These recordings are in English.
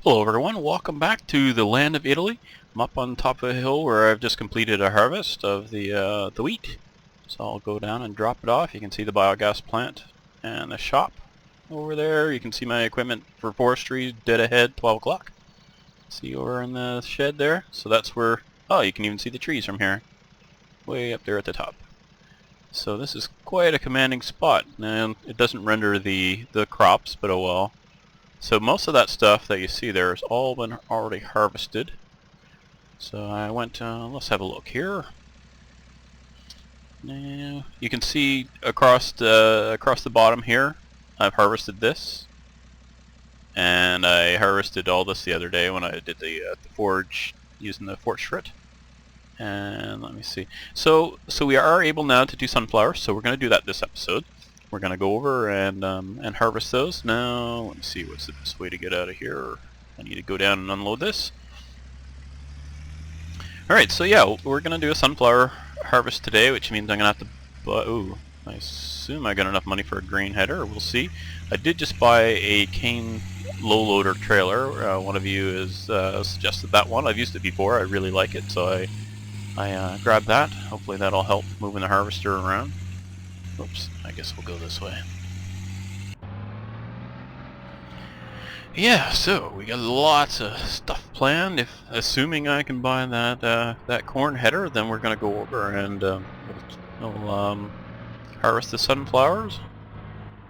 Hello everyone, welcome back to the land of Italy. I'm up on top of a hill where I've just completed a harvest of the wheat. So I'll go down and drop it off. You can see the biogas plant and the shop over there. You can see my equipment for forestry dead ahead, 12 o'clock. See over in the shed there? So that's where, oh, you can even see the trees from here. Way up there at the top. So this is quite a commanding spot. And it doesn't render the crops, but oh well. So most of that stuff that you see there has all been already harvested. So I went, let's have a look here. Now, you can see across the bottom here, I've harvested this. And I harvested all this the other day when I did the forge using the forge shred. And let me see. So we are able now to do sunflowers, so we're going to do that this episode. We're going to go over and harvest those. Now, let me see, what's the best way to get out of here? I need to go down and unload this. Alright, so yeah, we're going to do a sunflower harvest today, which means I'm going to have to buy, ooh, I assume I got enough money for a grain header, we'll see. I did just buy a Kane Low Loader trailer. One of you has suggested that one. I've used it before, I really like it, so I grabbed that. Hopefully that'll help moving the harvester around. Oops, I guess we'll go this way. Yeah, so we got lots of stuff planned. Assuming I can buy that corn header, then we're gonna go over and we'll harvest the sunflowers.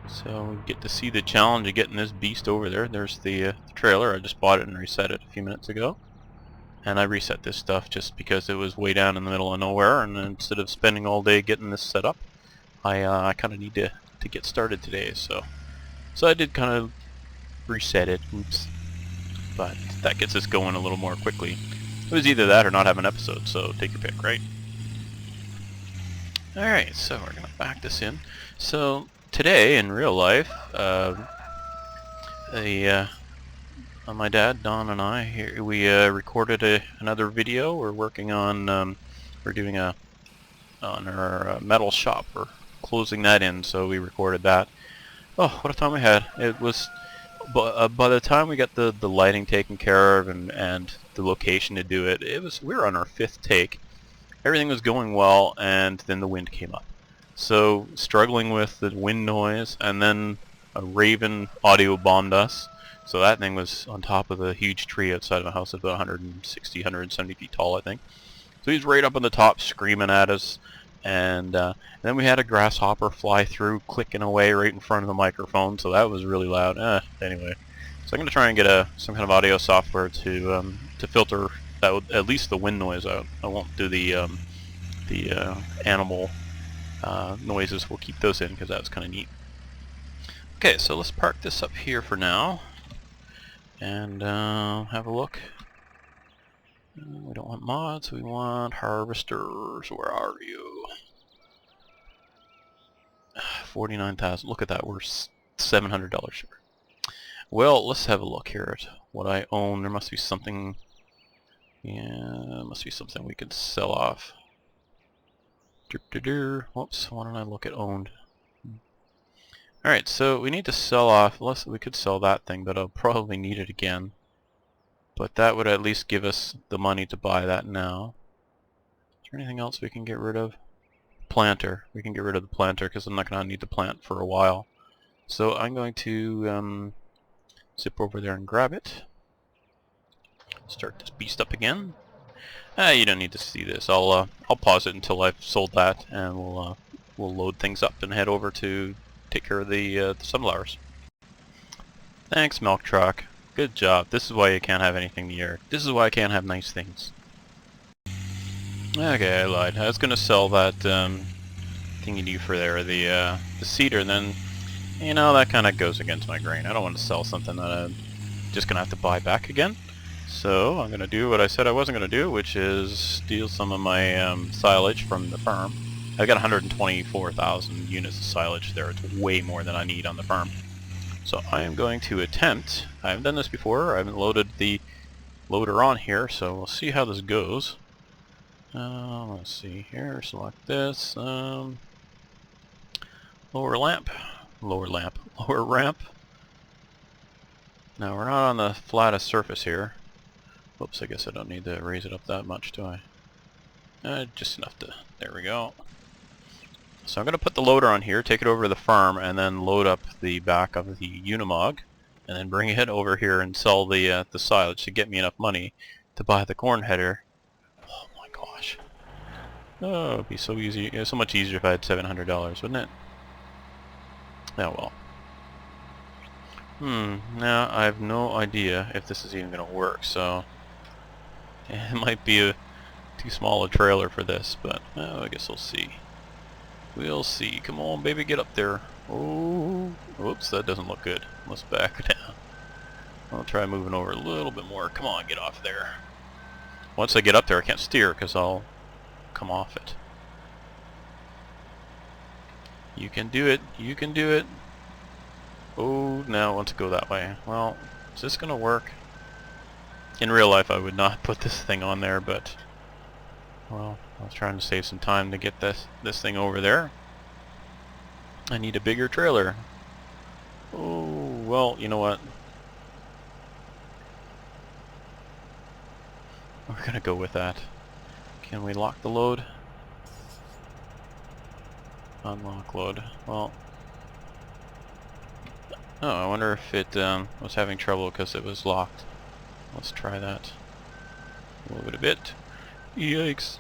So we get to see the challenge of getting this beast over there. There's the trailer. I just bought it and reset it a few minutes ago. And I reset this stuff just because it was way down in the middle of nowhere, and instead of spending all day getting this set up, I kind of need to get started today, so I did kind of reset it, oops, but that gets us going a little more quickly. It was either that or not have an episode, so take your pick, right? Alright, so we're going to back this in. So today, in real life, my dad, Don, and I, here, we recorded another video. We're working on, we're doing on our metal shop. We're closing that in, so we recorded that. Oh, what a time we had. It was, by the time we got the lighting taken care of and the location to do it, we were on our 5th take. Everything was going well, and then the wind came up. So, struggling with the wind noise, and then a raven audio bombed us. So that thing was on top of a huge tree outside of a house about 160, 170 feet tall, I think. So he's right up on the top screaming at us. And then we had a grasshopper fly through, clicking away right in front of the microphone, so that was really loud. Anyway, so I'm going to try and get some kind of audio software to filter that at least the wind noise out. I won't do the animal noises. We'll keep those in because that was kind of neat. Okay, so let's park this up here for now and have a look. We don't want mods, we want harvesters. Where are you? 49,000. Look at that, we're $700 short. Well, let's have a look here at what I own. There must be something. Yeah, there must be something we could sell off. Whoops, why don't I look at owned? Alright, so we need to sell off. We could sell that thing, but I'll probably need it again. But that would at least give us the money to buy that now. Is there anything else we can get rid of? Planter. We can get rid of the planter because I'm not going to need to plant for a while. So I'm going to zip over there and grab it. Start this beast up again. You don't need to see this. I'll pause it until I've sold that, and we'll load things up and head over to take care of the sunflowers. Thanks, milk truck. Good job. This is why you can't have anything in the air. This is why I can't have nice things. Okay, I lied. I was going to sell that thingy for there, the cedar, and then, you know, that kind of goes against my grain. I don't want to sell something that I'm just going to have to buy back again. So I'm going to do what I said I wasn't going to do, which is steal some of my silage from the farm. I've got 124,000 units of silage there. It's way more than I need on the farm. So I am going to attempt, I haven't done this before, I haven't loaded the loader on here, so we'll see how this goes. Let's see here, select this, lower ramp, Now we're not on the flattest surface here. Oops, I guess I don't need to raise it up that much, do I? Just enough to... There we go. So I'm going to put the loader on here, take it over to the farm, and then load up the back of the Unimog, and then bring it over here and sell the silage to get me enough money to buy the corn header. Oh my gosh. Oh, it'd be so easy. It was so much easier if I had $700, wouldn't it? Oh well. Now I have no idea if this is even going to work, so it might be too small a trailer for this, but I guess we'll see. We'll see. Come on, baby, get up there. Oh, whoops, that doesn't look good. Let's back down. I'll try moving over a little bit more. Come on, get off there. Once I get up there, I can't steer because I'll come off it. You can do it. You can do it. Oh, now I want to go that way. Well, is this going to work? In real life, I would not put this thing on there, but... Well, I was trying to save some time to get this thing over there. I need a bigger trailer. Oh, well, you know what? We're going to go with that. Can we lock the load? Unlock load. Well... Oh, I wonder if it was having trouble because it was locked. Let's try that. Move it a bit. Yikes.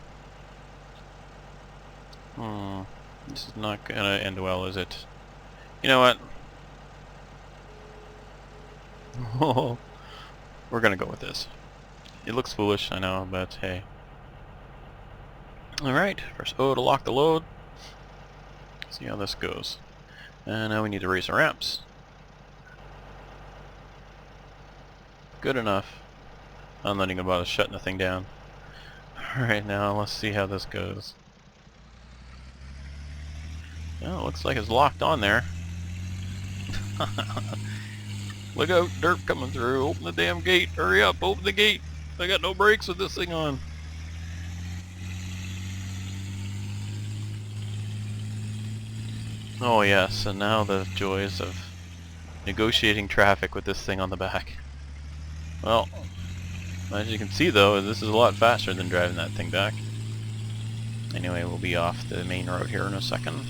This is not gonna end well, is it? You know what? We're gonna go with this. It looks foolish, I know, but hey. Alright, press O to lock the load. See how this goes. And now we need to raise the ramps. Good enough. I'm not even about to shutting the thing down. Alright, now let's see how this goes. Oh, looks like it's locked on there. Look out, dirt coming through. Open the damn gate. Hurry up, open the gate. I got no brakes with this thing on. Oh yes, and now the joys of negotiating traffic with this thing on the back. Well, as you can see though, this is a lot faster than driving that thing back. Anyway, we'll be off the main road here in a second.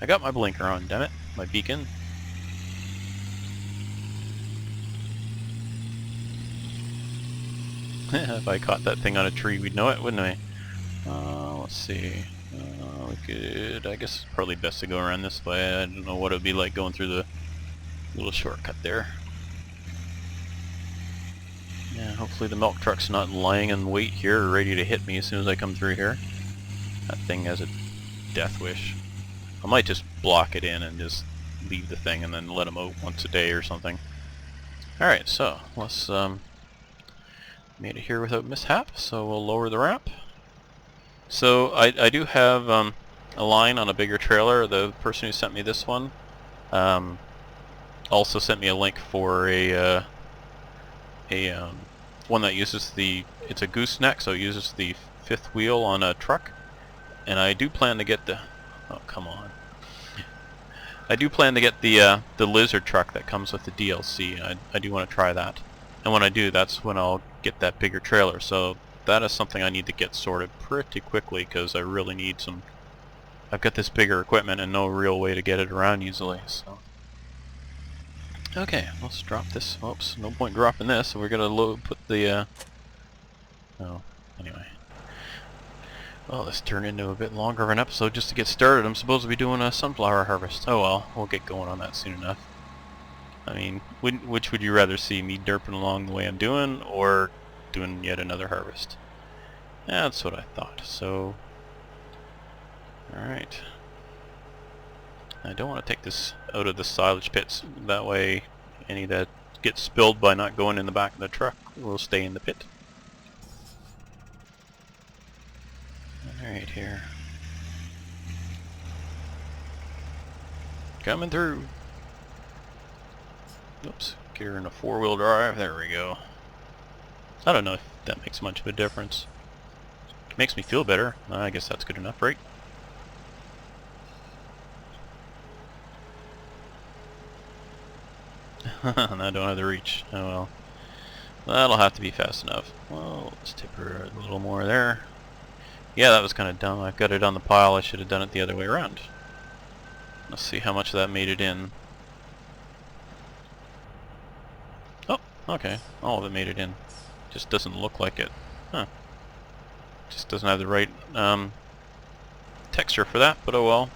I got my blinker on, damn it, my beacon. If I caught that thing on a tree, we'd know it, wouldn't we? Let's see. We could, I guess it's probably best to go around this way. I don't know what it would be like going through the little shortcut there. Yeah, hopefully the milk truck's not lying in wait here, ready to hit me as soon as I come through here. That thing has a death wish. I might just block it in and just leave the thing and then let them out once a day or something. Alright, so let's made it here without mishap, so we'll lower the ramp. So I do have a line on a bigger trailer. The person who sent me this one also sent me a link for a one that uses it's a gooseneck, so it uses the fifth wheel on a truck. And I do plan to get oh come on. I do plan to get the lizard truck that comes with the DLC. I do want to try that. And when I do, that's when I'll get that bigger trailer. So that is something I need to get sorted pretty quickly because I really need some... I've got this bigger equipment and no real way to get it around easily. So okay, let's drop this. Oops, no point dropping this. So we're gonna put the oh, anyway. Well, this turned into a bit longer of an episode just to get started. I'm supposed to be doing a sunflower harvest. Oh well, we'll get going on that soon enough. I mean, which would you rather see, me derping along the way I'm doing, or doing yet another harvest? Yeah, that's what I thought. So, alright. I don't want to take this out of the silage pits. That way, any that gets spilled by not going in the back of the truck will stay in the pit. Alright, here. Coming through. Oops, get her in a four-wheel drive. There we go. I don't know if that makes much of a difference. It makes me feel better. I guess that's good enough, right? I don't have the reach. Oh well. That'll have to be fast enough. Well, let's tip her a little more there. Yeah, that was kind of dumb. I've got it on the pile. I should have done it the other way around. Let's see how much of that made it in. Oh, okay. All of it made it in. Just doesn't look like it. Huh. Just doesn't have the right texture for that, but oh well.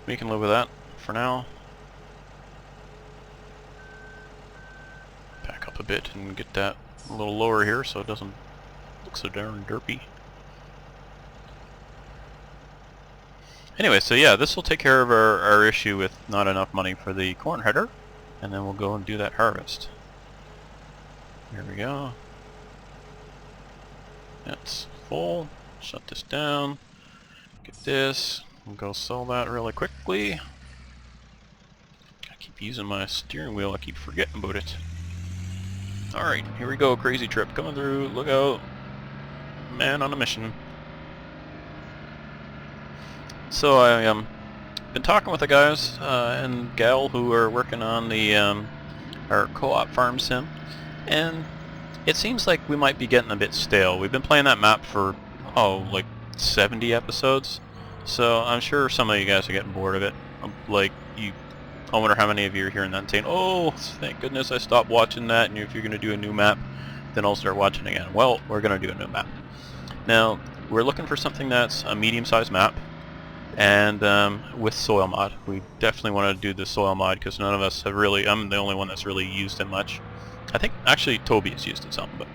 We can live with that for now. Back up a bit and get that a little lower here so it doesn't look so darn derpy. Anyway, so yeah, this will take care of our issue with not enough money for the corn header, and then we'll go and do that harvest. Here we go. That's full. Shut this down. Get this. We'll go sell that really quickly. I keep using my steering wheel. I keep forgetting about it. Alright, here we go. Crazy trip coming through. Look out. Man on a mission. So I been talking with the guys and gal who are working on the our co-op farm sim, and it seems like we might be getting a bit stale. We've been playing that map for like 70 episodes, so I'm sure some of you guys are getting bored of it. I wonder how many of you are hearing that and saying, "Oh, thank goodness I stopped watching that." And if you're going to do a new map, then I'll start watching again. Well, we're going to do a new map. Now we're looking for something that's a medium-sized map. And with soil mod, we definitely want to do the soil mod because none of us have really. I'm the only one that's really used it much. I think actually Toby has used it some, but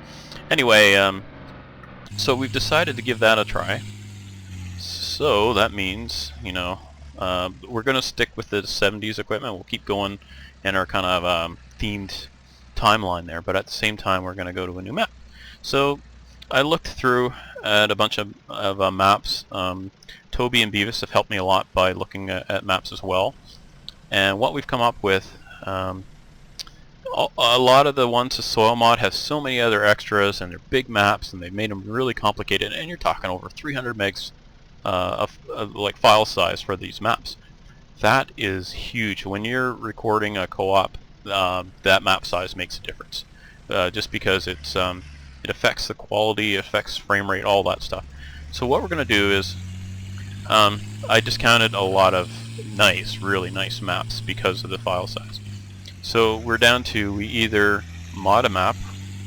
anyway, so we've decided to give that a try. So that means, you know, we're going to stick with the 70s equipment. We'll keep going in our kind of themed timeline there, but at the same time, we're going to go to a new map. So I looked through at a bunch of maps. Toby and Beavis have helped me a lot by looking at maps as well. And what we've come up with, a lot of the ones to soil mod have so many other extras, and they're big maps, and they've made them really complicated. And you're talking over 300 megs of like file size for these maps. That is huge. When you're recording a co-op, that map size makes a difference. Just because it's it affects the quality, it affects frame rate, all that stuff. So what we're going to do is, I discounted a lot of nice, really nice maps because of the file size. So we're down to, we either mod a map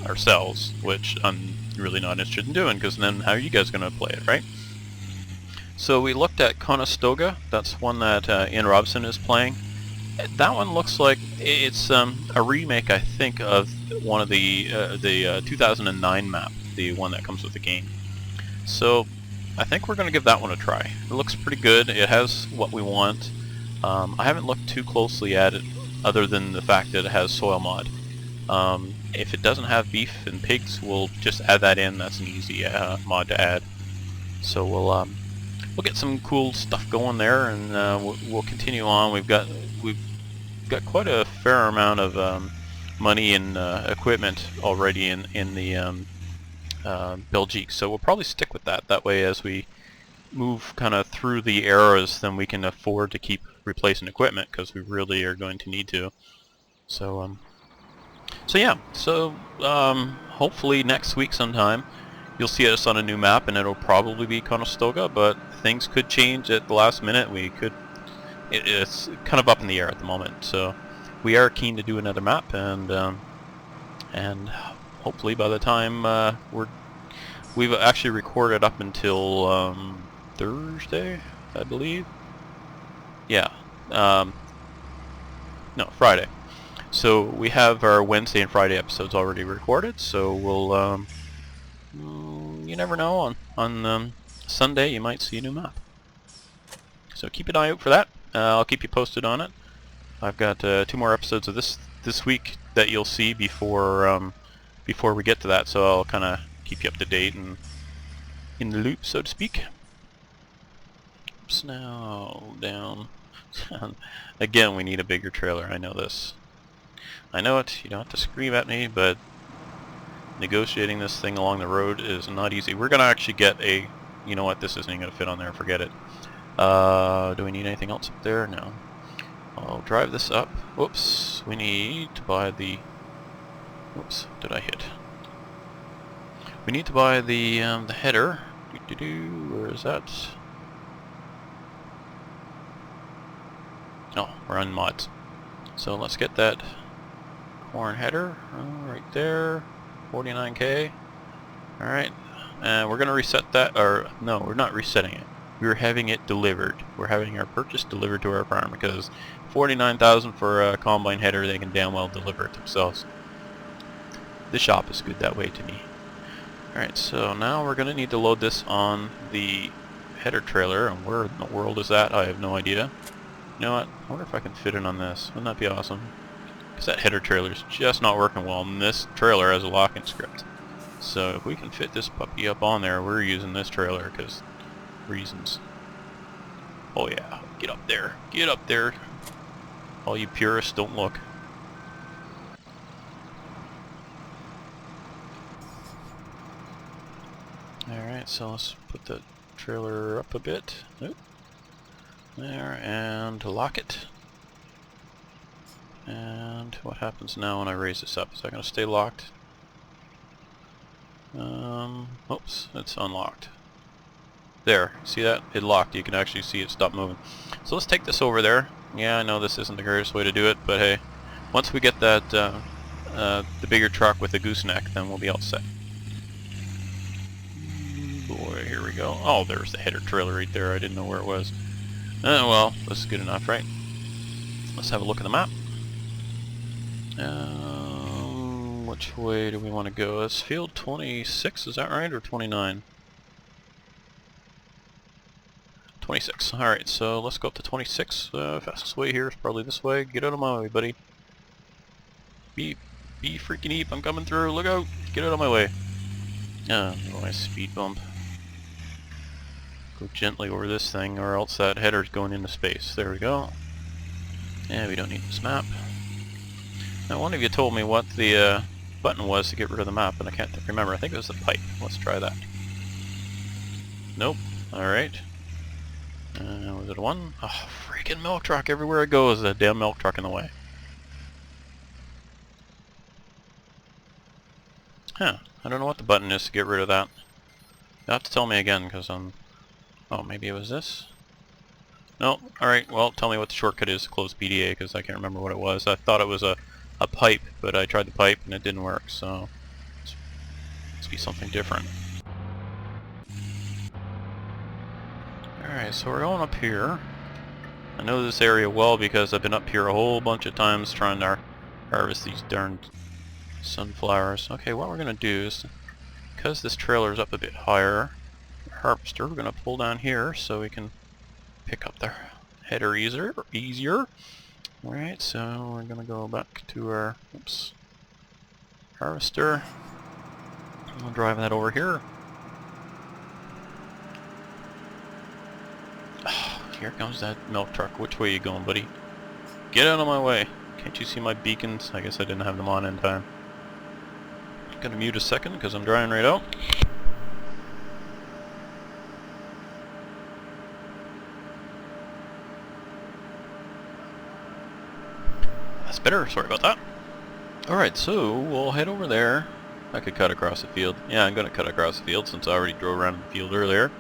ourselves, which I'm really not interested in doing, because then how are you guys going to play it, right? So we looked at Conestoga. That's one that Ian Robson is playing. That one looks like it's a remake, I think, of one of the 2009 map, the one that comes with the game. So I think we're going to give that one a try. It looks pretty good. It has what we want. I haven't looked too closely at it, other than the fact that it has soil mod. If it doesn't have beef and pigs, we'll just add that in. That's an easy mod to add. So we'll get some cool stuff going there, and we'll continue on. We've got quite a fair amount of money and equipment already in the Belgique, so we'll probably stick with that. That way, as we move kind of through the eras, then we can afford to keep replacing equipment, because we really are going to need to. So yeah. So hopefully next week sometime you'll see us on a new map, and it'll probably be Conestoga, but things could change at the last minute. It's kind of up in the air at the moment. So we are keen to do another map, and hopefully by the time we've actually recorded up until Thursday, I believe. Yeah. No, Friday. So we have our Wednesday and Friday episodes already recorded. So we'll you never know, on Sunday you might see a new map. So keep an eye out for that. I'll keep you posted on it. I've got 2 more episodes of this week that you'll see before we get to that, so I'll kind of keep you up to date and in the loop, so to speak. Oops, now down. Again, we need a bigger trailer. I know this. I know it. You don't have to scream at me, but negotiating this thing along the road is not easy. We're gonna actually get a. You know what? This isn't even gonna fit on there. Forget it. Do we need anything else up there? No. I'll drive this up. Whoops, we need to buy the... Whoops, did I hit? We need to buy the header. Where is that? Oh, we're on mods. So let's get that corn header right there. 49K. Alright, and we're going to reset that, or no, we're not resetting it. We're having it delivered. We're having our purchase delivered to our farm because 49,000 for a combine header, they can damn well deliver it themselves. The shop is good that way to me. Alright, so now we're going to need to load this on the header trailer, and where in the world is that? I have no idea. You know what? I wonder if I can fit it on this. Wouldn't that be awesome? Because that header trailer is just not working well, and this trailer has a locking script. So if we can fit this puppy up on there, we're using this trailer because reasons. Oh yeah, get up there. Get up there. All you purists, don't look. Alright, so let's put the trailer up a bit. Nope. There, and lock it. And what happens now when I raise this up? Is that going to stay locked? Oops, it's unlocked. There, see that? It locked. You can actually see it stop moving. So let's take this over there. Yeah, I know this isn't the greatest way to do it, but hey, once we get that the bigger truck with the gooseneck, then we'll be all set. Boy, here we go. Oh, there's the header trailer right there. I didn't know where it was. Well, this is good enough, right? Let's have a look at the map. Which way do we want to go? It's field 26, is that right, or 29? 26. Alright, so let's go up to 26. Fastest way here is probably this way. Get out of my way, buddy. Beep. Beep freaking eep. I'm coming through. Look out. Get out of my way. Nice speed bump. Go gently over this thing, or else that header's going into space. There we go. Yeah, we don't need this map. Now, one of you told me what the button was to get rid of the map, and I can't remember. I think it was the pipe. Let's try that. Nope. Alright. Was it a one? Oh, freaking milk truck everywhere it goes. That damn milk truck in the way. Huh. I don't know what the button is to get rid of that. You'll have to tell me again, because I'm... Oh, maybe it was this? No. Alright, well, tell me what the shortcut is to close PDA, because I can't remember what it was. I thought it was a pipe, but I tried the pipe and it didn't work, so... Must be something different. Alright, so we're going up here. I know this area well because I've been up here a whole bunch of times trying to harvest these darn sunflowers. Okay, what we're going to do is, because this trailer is up a bit higher, the harvester, we're going to pull down here so we can pick up the header easier. Alright, so we're going to go back to our harvester. We'll drive that over here. Here comes that milk truck. Which way are you going, buddy? Get out of my way. Can't you see my beacons? I guess I didn't have them on in time. I'm gonna mute a second because I'm drying right out. That's better. Sorry about that. Alright, so we'll head over there. I could cut across the field. Yeah, I'm gonna cut across the field since I already drove around the field earlier.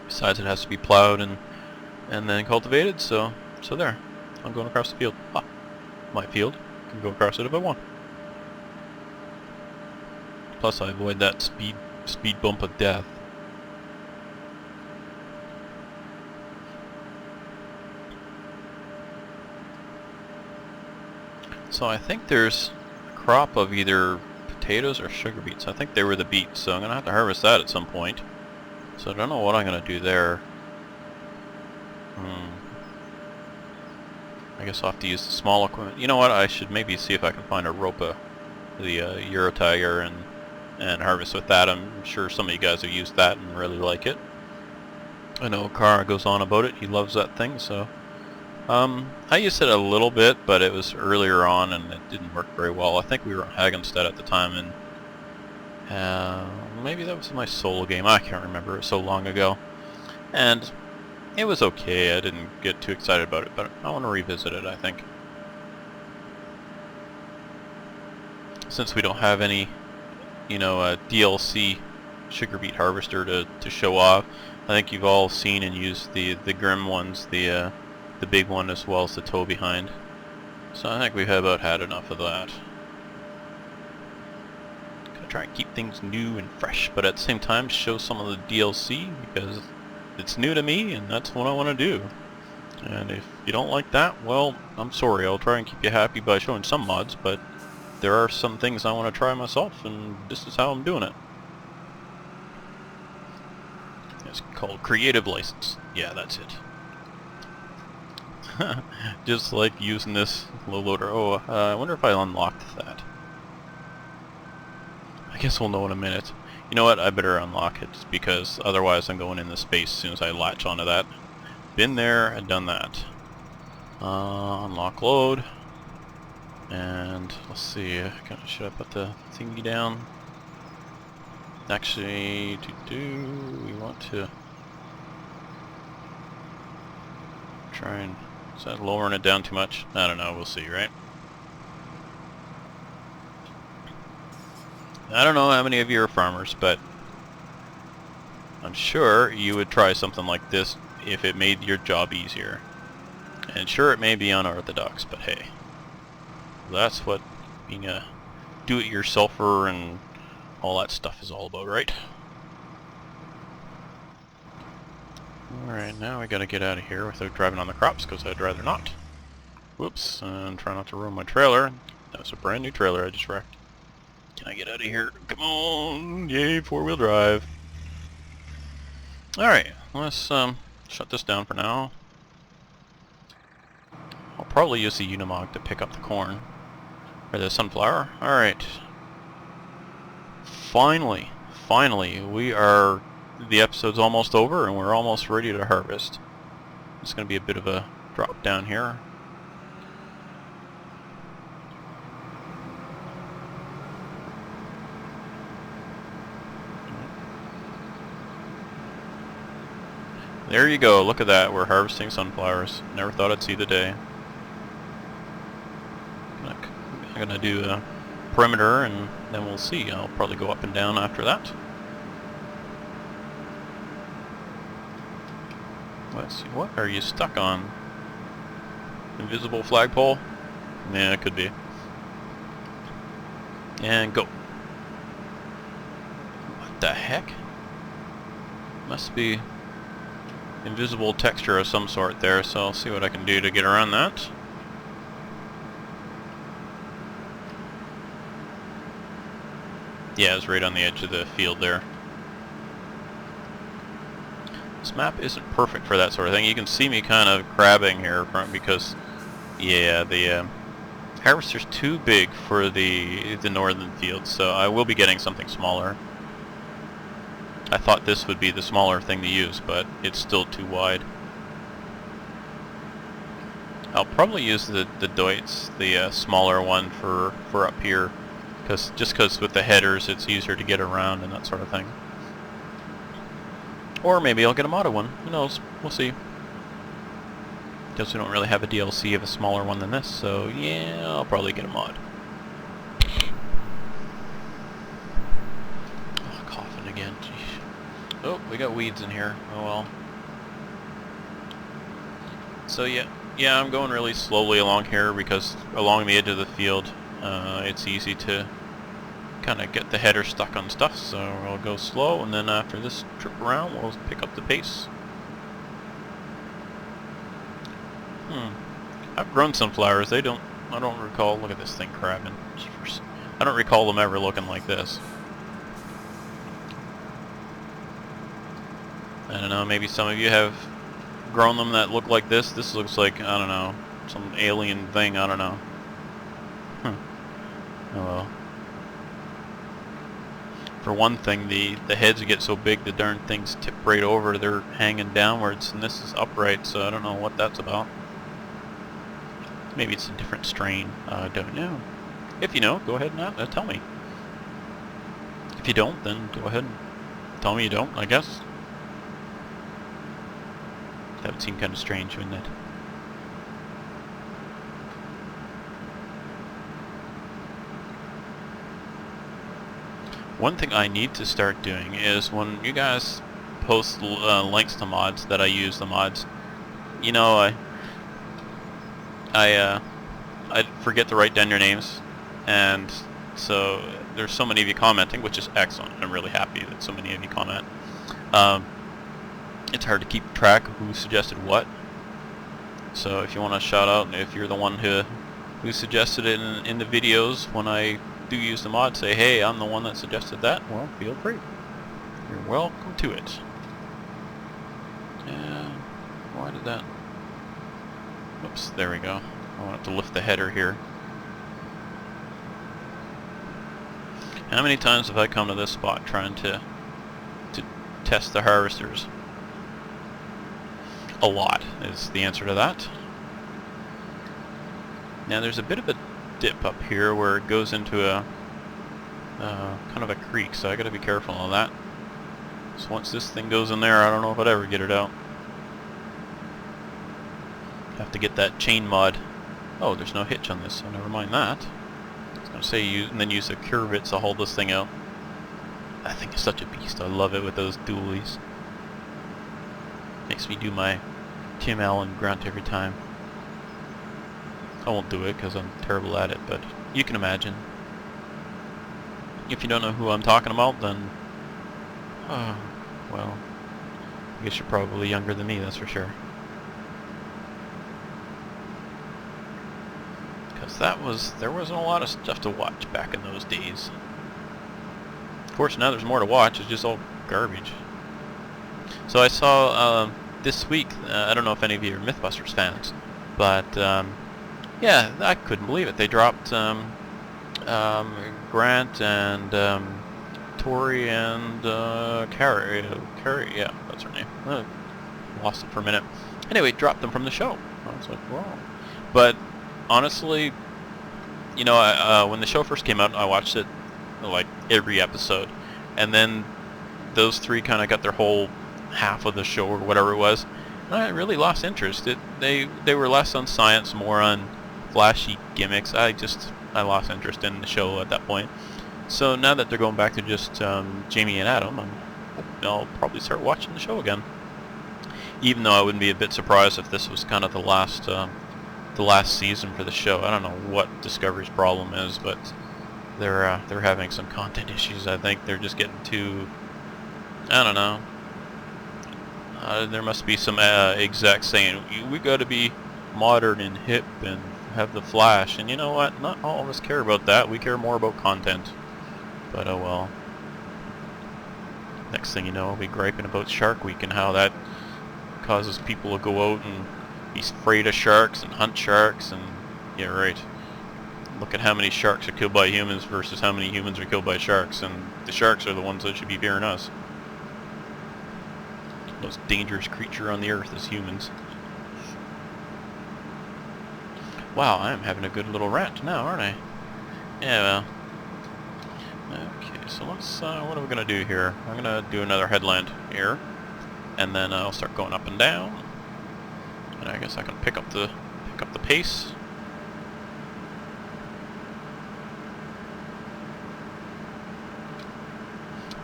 Besides, it has to be plowed and then cultivated, so there. I'm going across the field. Ah, my field. I can go across it if I want. Plus, I avoid that speed bump of death. So I think there's a crop of either potatoes or sugar beets. I think they were the beets, so I'm going to have to harvest that at some point. So I don't know what I'm going to do there. I guess I'll have to use the small equipment. You know what, I should maybe see if I can find a ropa, the Euro Tiger, and harvest with that. I'm sure some of you guys have used that and really like it. I know Cara goes on about it. He loves that thing, so... I used it a little bit, but it was earlier on and it didn't work very well. I think we were on Hagenstead at the time, and maybe that was my solo game. I can't remember. It was so long ago. And It was okay. I didn't get too excited about it, but I want to revisit it, I think. Since we don't have any, you know, DLC sugar beet harvester to show off, I think you've all seen and used the Grim ones, the big one as well as the tow behind. So I think we've about had enough of that. Gonna try and keep things new and fresh, but at the same time show some of the DLC because it's new to me and that's what I want to do. And if you don't like that, well, I'm sorry. I'll try and keep you happy by showing some mods, but there are some things I want to try myself, and this is how I'm doing it. It's called Creative License. Yeah, that's it. Just like using this low loader. Oh, I wonder if I unlocked that. I guess we'll know in a minute. You know what? I better unlock it because otherwise I'm going into space as soon as I latch onto that. Been there and done that. Unlock load. And let's see. Should I put the thingy down? Actually, we want to try and... Is that lowering it down too much? I don't know. We'll see, right? I don't know how many of you are farmers, but I'm sure you would try something like this if it made your job easier. And sure, it may be unorthodox, but hey, that's what being a do-it-yourselfer and all that stuff is all about, right? Alright, now we gotta get out of here without driving on the crops, because I'd rather not. Whoops, and try not to ruin my trailer. That was a brand new trailer I just wrecked. Can I get out of here? Come on! Yay, four-wheel drive. Alright, let's shut this down for now. I'll probably use the Unimog to pick up the corn. Or the sunflower. Alright. Finally, the episode's almost over and we're almost ready to harvest. It's going to be a bit of a drop down here. There you go, look at that, we're harvesting sunflowers. Never thought I'd see the day. I'm gonna do a perimeter and then we'll see. I'll probably go up and down after that. Let's see, what are you stuck on? Invisible flagpole? Yeah, it could be. And go. What the heck? Must be invisible texture of some sort there, so I'll see what I can do to get around that. Yeah, it's right on the edge of the field there. This map isn't perfect for that sort of thing. You can see me kind of crabbing here because, yeah, the harvester's too big for the northern fields, so I will be getting something smaller. I thought this would be the smaller thing to use, but it's still too wide. I'll probably use the Deutz, the smaller one for up here, just because with the headers it's easier to get around and that sort of thing. Or maybe I'll get a modded one. Who knows? We'll see. Because we don't really have a DLC of a smaller one than this, so yeah, I'll probably get a mod. Oh, coughing again. Jeez. Oh, we got weeds in here. Oh well. So yeah, I'm going really slowly along here because along the edge of the field, it's easy to kind of get the header stuck on stuff. So I'll go slow, and then after this trip around, we'll pick up the pace. I've grown sunflowers. I don't recall. Look at this thing crabbing. I don't recall them ever looking like this. I don't know, maybe some of you have grown them that look like this. This looks like, I don't know, some alien thing, I don't know. Oh well. For one thing, the heads get so big the darn things tip right over. They're hanging downwards, and this is upright, so I don't know what that's about. Maybe it's a different strain. I don't know. If you know, go ahead and tell me. If you don't, then go ahead and tell me you don't, I guess. That would seem kind of strange, wouldn't it? One thing I need to start doing is when you guys post links to mods that I use, the mods, you know, I forget to write down your names, and so there's so many of you commenting, which is excellent. I'm really happy that so many of you comment. It's hard to keep track of who suggested what, so if you want to shout out, if you're the one who suggested it in the videos when I do use the mod, say, hey, I'm the one that suggested that, well, feel free. You're welcome to it. And why did that... Oops, there we go. I wanted to lift the header here. How many times have I come to this spot trying to test the harvesters? A lot is the answer to that. Now there's a bit of a dip up here where it goes into a kind of a creek, so I gotta be careful of that. So once this thing goes in there, I don't know if I'd ever get it out. Have to get that chain mod. Oh, there's no hitch on this, so never mind that. I was gonna say and then use the curvets to hold this thing out. That thing is such a beast. I love it with those dualies. Makes me do my HTML and grunt every time. I won't do it because I'm terrible at it, but you can imagine. If you don't know who I'm talking about, then well, I guess you're probably younger than me, that's for sure. Because there wasn't a lot of stuff to watch back in those days. Of course, now there's more to watch. It's just all garbage. So I saw this week, I don't know if any of you are Mythbusters fans, but yeah, I couldn't believe it. They dropped Grant and Tori and Carrie, yeah, that's her name. Lost it for a minute. Anyway, dropped them from the show. I was like, wow. But honestly, you know, when the show first came out, I watched it like every episode, and then those three kind of got their whole half of the show or whatever it was, and I really lost interest. They were less on science, more on flashy gimmicks. I lost interest in the show at that point. So now that they're going back to just Jamie and Adam, I'll probably start watching the show again. Even though I wouldn't be a bit surprised if this was kind of the last season for the show. I don't know what Discovery's problem is, but they're having some content issues. I think they're just getting too, I don't know. There must be some execs saying we got to be modern and hip and have the flash, and you know what? Not all of us care about that. We care more about content. But oh well. Next thing you know, I'll be griping about Shark Week and how that causes people to go out and be afraid of sharks and hunt sharks, and yeah, right. Look at how many sharks are killed by humans versus how many humans are killed by sharks, and the sharks are the ones that should be fearing us. The most dangerous creature on the earth is humans. Wow, I am having a good little rant now, aren't I? Yeah, well. Okay, so let's, what are we going to do here? I'm going to do another headland here, and then I'll start going up and down. And I guess I can pick up the pace.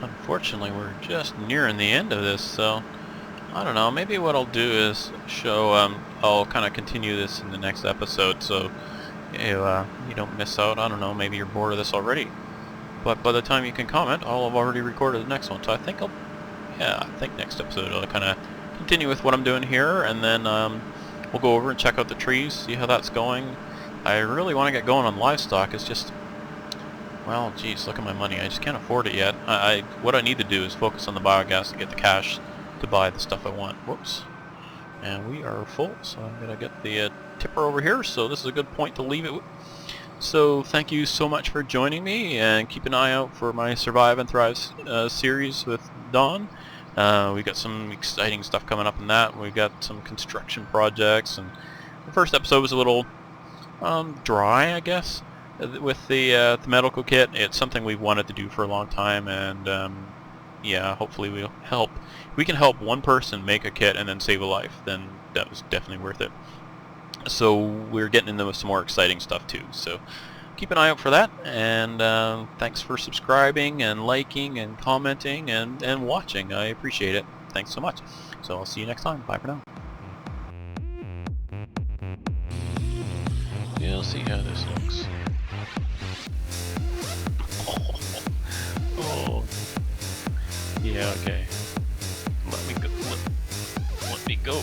Unfortunately, we're just nearing the end of this, so I don't know. Maybe what I'll do is show. I'll kind of continue this in the next episode, so you don't miss out. I don't know. Maybe you're bored of this already, but by the time you can comment, I'll have already recorded the next one. So I think I think next episode I'll kind of continue with what I'm doing here, and then we'll go over and check out the trees, see how that's going. I really want to get going on livestock. It's just, well, geez, look at my money. I just can't afford it yet. What I need to do is focus on the biogas to get the cash to buy the stuff I want. Whoops. And we are full, so I'm going to get the tipper over here, so this is a good point to leave it with. So thank you so much for joining me, and keep an eye out for my Survive and Thrive series with Dawn. We got some exciting stuff coming up in that. We got some construction projects, and the first episode was a little dry, I guess, with the medical kit. It's something we've wanted to do for a long time, and yeah, hopefully we'll help. If we can help one person make a kit and then save a life, then that was definitely worth it. So we're getting into some more exciting stuff too. So keep an eye out for that, and thanks for subscribing and liking and commenting and watching. I appreciate it. Thanks so much. So I'll see you next time. Bye for now. Yeah, I'll see how this looks. Oh. Yeah, okay. Let me go. Let me go.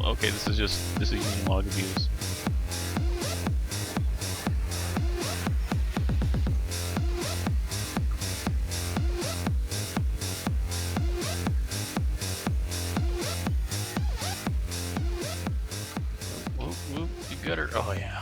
Okay, this is using log views. Whoop, whoop, you got her. Oh yeah.